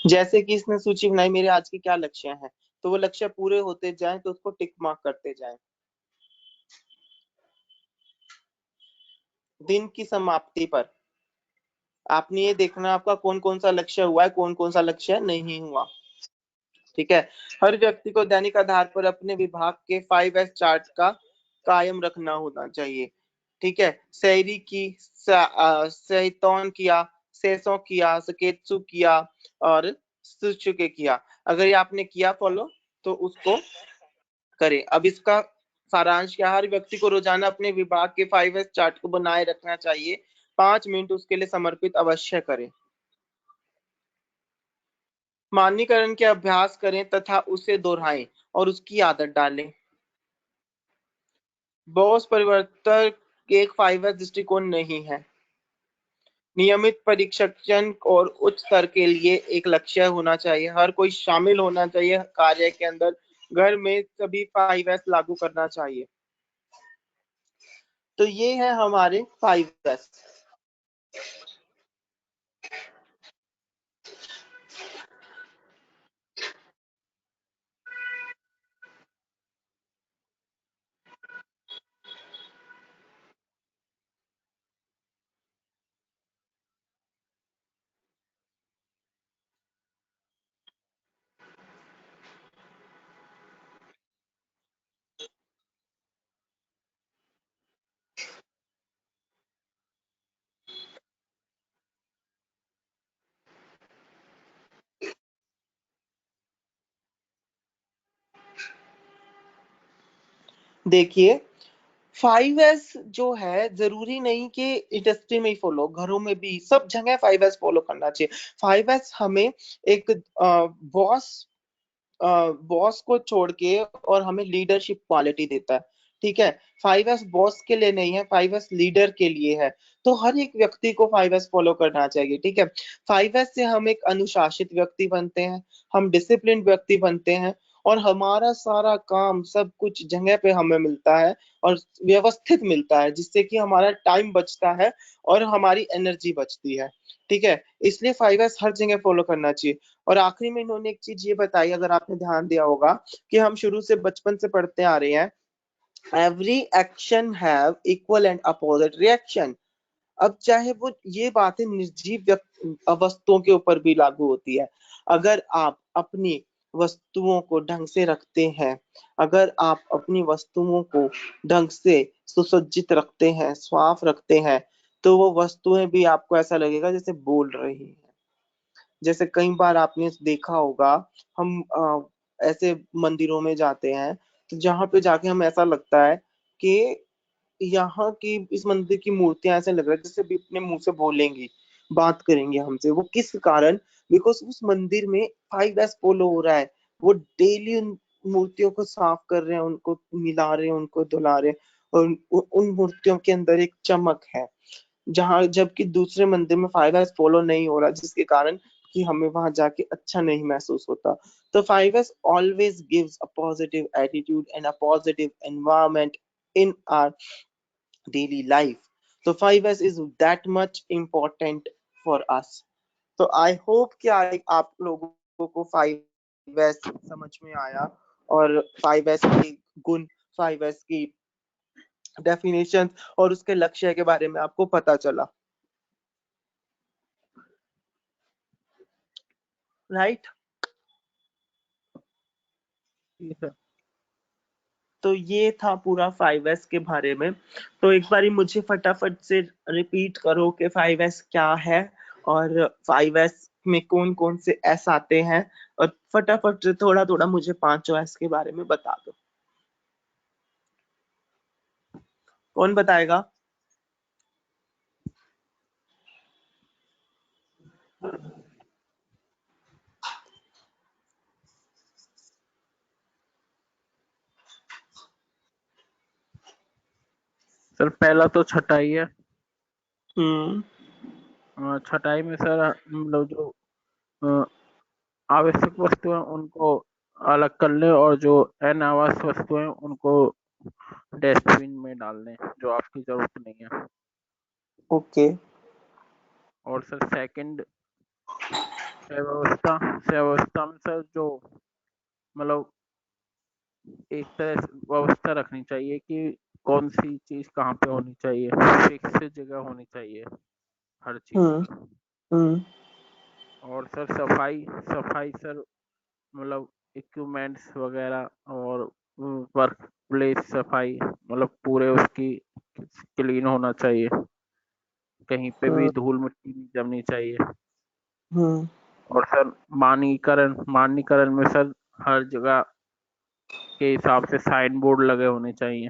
जैसे कि इसने सूची बनाई मेरे आज के क्या लक्ष्य हैं, तो वो लक्ष्य पूरे होते जाएं तो उसको टिक मार्क करते जाएं। दिन की समाप्ति पर आपने ये देखना आपका कौन कौन सा लक्ष्य हुआ है, कौन कौन सा लक्ष्य नहीं हुआ। ठीक है, हर व्यक्ति को दैनिक आधार पर अपने विभाग के 5S चार्ट का कायम रखना होना चाहिए। ठीक है, सैरी की, सहितौन किया, सेसो किया, सकेत्सु किया और सुचुके किया। अगर ये आपने किया फॉलो तो उसको करें। अब इसका सारांश क्या? हर व्यक्ति को रोजाना अपने विभाग के 5S चार्ट को बनाए रखना चाहिए। 5 मिनट उसके लिए समर्पित अवश्य करें। मानकीकरण के अभ्यास करें तथा उसे दोहराएं और उसकी आदत डालें। बॉस परिवर्तन एक 5S दृष्टिकोण नहीं है। नियमित परीक्षण और उच्च स्तर के लिए एक लक्ष्य होना चाहिए। हर कोई शामिल होना चाहिए कार्य के अंदर। घर में सभी 5S लागू करना चाहिए। तो ये है हमारे 5S। देखिए, 5S जो है जरूरी नहीं कि इंडस्ट्री में ही फॉलो, घरों में भी सब जगह 5S फॉलो करना चाहिए। 5S हमें एक बॉस को छोड़ के और हमें लीडरशिप क्वालिटी देता है। ठीक है, 5S बॉस के लिए नहीं है, 5S लीडर के लिए है। तो हर एक व्यक्ति को 5S फॉलो करना चाहिए। ठीक है, 5S से हम एक अनुशासित व्यक्ति बनते हैं, हम डिसिप्लिन व्यक्ति बनते हैं, और हमारा सारा काम सब कुछ जगह पे हमें मिलता है और व्यवस्थित मिलता है, जिससे कि हमारा टाइम बचता है और हमारी एनर्जी बचती है। ठीक है, इसलिए 5S हर जगह फॉलो करना चाहिए। और आखिरी में इन्होंने एक चीज ये बताई, अगर आपने ध्यान दिया होगा, कि हम शुरू से बचपन से पढ़ते आ रहे हैं, every action have equal and opposite reaction. अब चाहे वो ये बातें निर्जीव वस्तुओं के ऊपर भी लागू होती है। अगर आप अपनी वस्तुओं को ढंग से रखते हैं, अगर आप अपनी वस्तुओं को ढंग से सुसज्जित रखते हैं, साफ रखते हैं, तो वो वस्तुएं भी आपको ऐसा लगेगा जैसे बोल रही हैं। जैसे कई बार आपने देखा होगा, हम ऐसे मंदिरों में जाते हैं, तो जहां पे जाके हम ऐसा लगता है कि यहाँ की इस मंदिर की मूर्तियां ऐसे लग रहा है जैसे भी अपने मुंह से बोलेंगी, बात करेंगे हमसे। वो किस कारण? बिकॉज उस मंदिर में 5S फॉलो हो रहा है। वो डेली उन मूर्तियों को साफ कर रहे हैं, उनको मिला रहे हैं, उनको धुला रहे हैं, और उन मूर्तियों के अंदर एक चमक है, जहां जबकि दूसरे मंदिर में 5S फॉलो नहीं हो रहा, जिसके कारण कि हमें वहां जाके अच्छा नहीं महसूस होता। तो 5S always gives a positive attitude and a positive environment in our daily life. So 5S is that much important for us. तो I hope कि आप लोगों को 5S समझ में आया, और 5S के गुण, 5S की डेफिनेशन और उसके लक्ष्य के बारे में आपको पता चला, राइट? तो ये था पूरा 5S के बारे में। तो एक बारी मुझे फटाफट से रिपीट करो कि 5S क्या है, और 5S में कौन कौन से एस आते हैं, और फटाफट से थोड़ा थोड़ा मुझे 5 एस के बारे में बता दो। कौन बताएगा? सर पहला तो छटाई है। छटाई में सर मतलब जो आवश्यक वस्तु है उनको अलग कर ले, और जो अनावश्यक वस्तु है उनको डस्टबिन में डाल दें जो आपकी जरूरत नहीं है। ओके। और सर सेकंड व्यवस्था में सर जो मतलब एक तरह से व्यवस्था रखनी चाहिए कि कौन सी चीज कहाँ पे होनी चाहिए, फिक्स जगह होनी चाहिए हर चीज। और सर सफाई सफाई सर मतलब इक्विपमेंट्स वगैरह और वर्क प्लेस सफाई मतलब पूरे उसकी क्लीन होना चाहिए, कहीं पे भी धूल मिट्टी नहीं जमनी चाहिए। और सर मानकीकरण में सर हर जगह के हिसाब से साइन बोर्ड लगे होने चाहिए,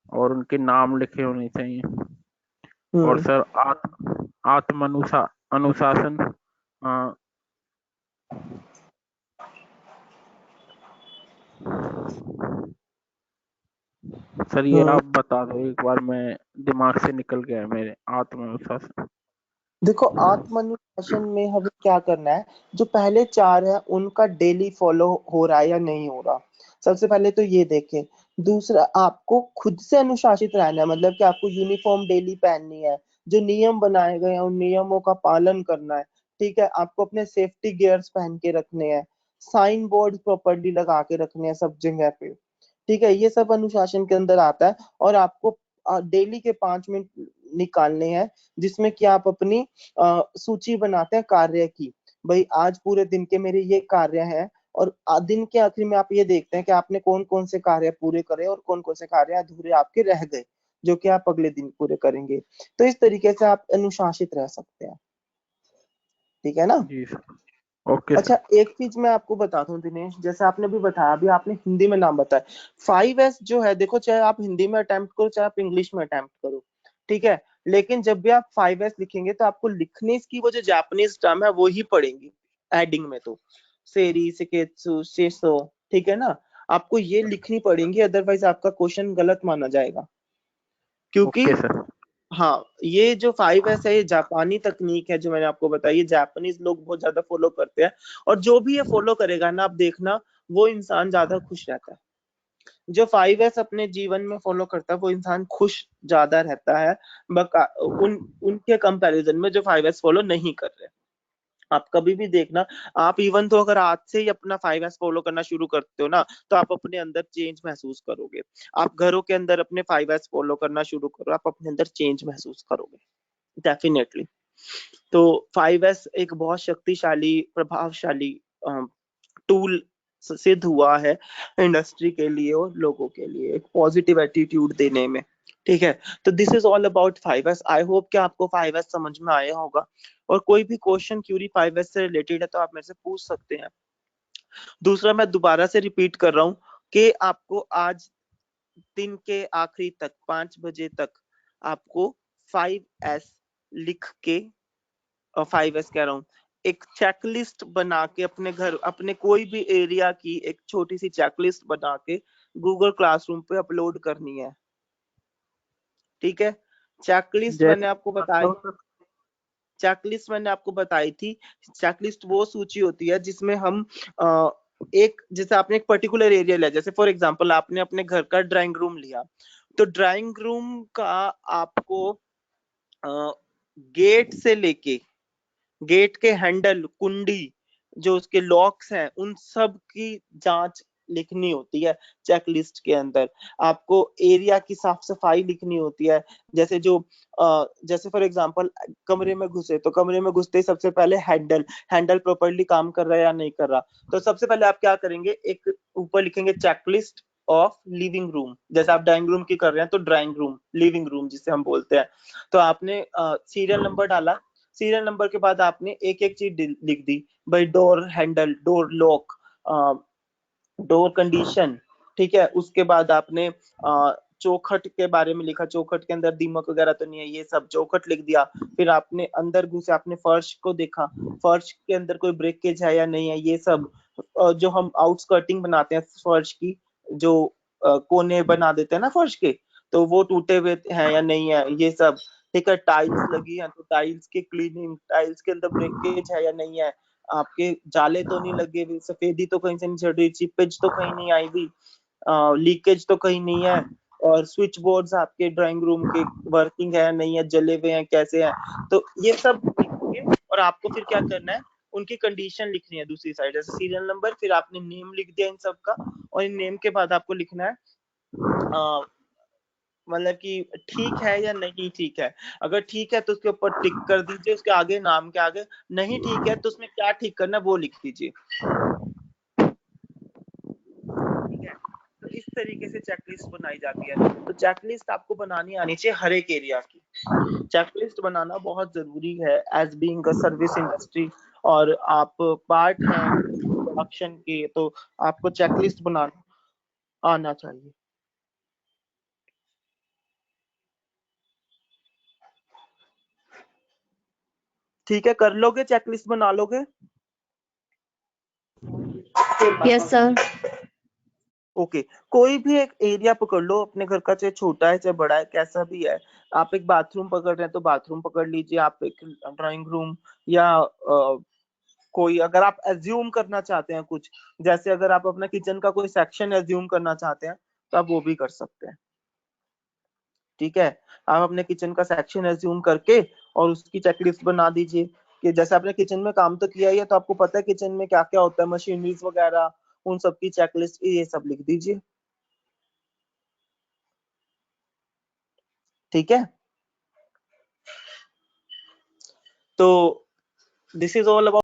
और उनके नाम लिखे होने चाहिए। और सर आत्म अनुशासन सर ये आप बता दो एक बार, मैं दिमाग से निकल गया है मेरे। आत्मानुशासन, देखो, आत्मानुशासन में हमें क्या करना है, जो पहले 4 है उनका डेली फॉलो हो रहा है या नहीं हो रहा, सबसे पहले तो ये देखें। दूसरा, आपको खुद से अनुशासित रहना है, मतलब कि आपको यूनिफॉर्म डेली पहननी है, जो नियम बनाए गए हैं उन नियमों का पालन करना है। ठीक है, आपको अपने सेफ्टी गियर्स पहन के रखने हैं, साइन बोर्ड प्रॉपर्ली लगा के रखने हैं सब जगह पे। ठीक है, ये सब अनुशासन के अंदर आता है। और आपको डेली के 5 मिनट निकालने हैं, जिसमें कि आप अपनी सूची बनाते हैं कार्य की। भाई आज पूरे दिन के मेरे ये कार्य हैं, और दिन के आखिर में आप ये देखते हैं कि आपने कौन कौन से कार्य पूरे करे और कौन कौन से कार्य अधूरे आपके रह गए, जो कि आप अगले दिन पूरे करेंगे। तो इस तरीके से आप अनुशासित रह सकते हैं। ठीक है ना? जी सर। ओके अच्छा, सर। एक चीज मैं आपको बताता हूँ दिनेश, जैसे आपने भी बताया, अभी आपने हिंदी में नाम बताया। 5S जो है, देखो, चाहे आप हिंदी में अटेम्प्ट करो चाहे आप इंग्लिश में अटेम्प्ट करो, ठीक है, लेकिन जब भी आप 5S लिखेंगे तो आपको लिखने की वो जो जापानीज टर्म है वो ही पड़ेंगी एडिंग में। तो सेरी, सेकेत्सु, सेसो, ठीक है ना, आपको ये लिखनी पड़ेंगी, अदरवाइज आपका क्वेश्चन गलत माना जाएगा। क्योंकि ओके सर। हाँ, ये जो 5S है ये जापानी तकनीक है जो मैंने आपको बताई, ये जापानीज लोग बहुत ज्यादा फॉलो करते हैं। और जो भी ये फॉलो करेगा ना, आप देखना, वो इंसान ज्यादा खुश रहता है। जो 5S अपने जीवन में फॉलो करता है वो इंसान खुश ज्यादा रहता है, उनके कंपैरिजन में जो 5S फॉलो नहीं कर रहे। आप कभी भी देखना, आप इवन तो अगर आज से ही अपना 5S फॉलो करना शुरू करते हो ना, तो आप अपने अंदर चेंज महसूस करोगे। आप घरों के अंदर अपने 5S फॉलो करना शुरू करो, आप अपने अंदर चेंज महसूस करोगे डेफिनेटली। तो 5S एक बहुत शक्तिशाली, प्रभावशाली टूल सिद्ध हुआ है इंडस्ट्री के लिए और लोगों के लिए, एक पॉजिटिव एटीट्यूड देने में। ठीक है, तो this is all about 5S। I hope कि आपको 5S समझ में आया होगा, और कोई भी क्वेश्चन क्यूरी 5S से रिलेटेड है तो आप मेरे से पूछ सकते हैं। दूसरा, मैं दोबारा से रिपीट कर रहा हूँ कि आपको आज दिन के आखिरी तक 5 बजे तक आपको 5S लिख के, 5S कह रहा हूँ, एक चेकलिस्ट बना के अपने घर, अपने कोई भी एरिया की एक छोटी सी चेकलिस्ट बना के गूगल क्लासरूम पे अपलोड करनी है। ठीक है, चेकलिस्ट मैंने जैसे आपको बताई, चेकलिस्ट मैंने आपको बताई थी। चेकलिस्ट वो सूची होती है जिसमें हम एक, जैसे आपने एक पर्टिकुलर एरिया लिया, जैसे फॉर एग्जांपल आपने अपने घर का ड्राइंग रूम लिया, तो ड्राइंग रूम का आपको गेट से लेके, गेट के हैंडल, कुंडी, जो उसके लॉक्स हैं, उन सब की जांच लिखनी होती है चेकलिस्ट के अंदर। आपको एरिया की साफ सफाई लिखनी होती है, जैसे जो जैसे फॉर एग्जांपल कमरे में घुसे, तो कमरे में घुसते ही सबसे पहले हैंडल, हैंडल प्रॉपर्ली काम कर रहा है या नहीं कर रहा। तो सबसे पहले आप क्या करेंगे, एक ऊपर लिखेंगे चेकलिस्ट ऑफ लिविंग रूम, जैसे आप ड्राइंग रूम की कर रहे हैं तो ड्राइंग रूम, लिविंग रूम जिसे हम बोलते हैं। तो आपने सीरियल नंबर डाला, सीरियल नंबर के बाद आपने एक एक चीज लिख दी, भाई door handle, door lock, door condition, ठीक है। उसके बाद आपने चौखट के बारे में लिखा, चौखट के अंदर दीमक वगैरह तो नहीं है, ये सब चौखट लिख दिया। फिर आपने अंदर घुसे, आपने फर्श को देखा, फर्श के अंदर कोई ब्रेकेज है या नहीं है, ये सब। जो हम आउटस्कर्टिंग बनाते हैं फर्श की, जो कोने बना देते हैं ना फर्श के, तो वो टूटे हुए हैं या नहीं है, ये सब। ठीक है, टाइल्स लगी है तो टाइल्स की क्लीनिंग, टाइल्स के अंदर ब्रेकेज है या नहीं है, आपके जाले तो नहीं लगे हुए, सफेदी तो कहीं से नहीं चढ़ रही, चिपेज तो कहीं नहीं आई हुई, लीकेज तो कहीं नहीं है, और स्विच बोर्ड्स आपके ड्राइंग रूम के वर्किंग है नहीं है, जले हुए हैं कैसे हैं। तो ये सब लिखेंगे, और आपको फिर क्या करना है, उनकी कंडीशन लिखनी है दूसरी साइड, जैसे सीरियल नंबर, फिर आपने नेम लिख दिया इन सब का, और इन नेम के बाद आपको लिखना है मतलब कि ठीक है या नहीं ठीक है। अगर ठीक है तो उसके ऊपर टिक कर दीजिए, उसके आगे, नाम के आगे। नहीं ठीक है तो उसमें क्या ठीक करना है वो लिख दीजिए। ठीक है, तो इस तरीके से चेकलिस्ट बनाई जाती है। तो चेकलिस्ट आपको बनानी आनी चाहिए हर एक एरिया की। चेकलिस्ट बनाना बहुत जरूरी है as being a service industry, और आप पार्ट हैं प्रोडक्शन के, तो आपको चेकलिस्ट बनाना आना चाहिए। ठीक है, कर लोगे, चेकलिस्ट बना लोगे? Yes sir. ओके, कोई भी एक एरिया पकड़ लो अपने घर का, चाहे छोटा है चाहे बड़ा है, कैसा भी है। आप एक बाथरूम पकड़ रहे हैं तो बाथरूम पकड़ लीजिए, आप एक ड्राइंग रूम, या कोई, अगर आप एज्यूम करना चाहते हैं कुछ, जैसे अगर आप अपना किचन का कोई सेक्शन एज्यूम करना चाहते हैं तो आप वो भी कर सकते हैं। ठीक है, आप अपने किचन का सेक्शन एज्यूम करके और उसकी चेकलिस्ट बना दीजिए, कि जैसे आपने किचन में काम तो किया ही है, तो आपको पता है किचन में क्या क्या होता है, मशीनरीज वगैरह, उन सब की चेकलिस्ट ये सब लिख दीजिए। ठीक है, तो दिस इज ऑल अबाउट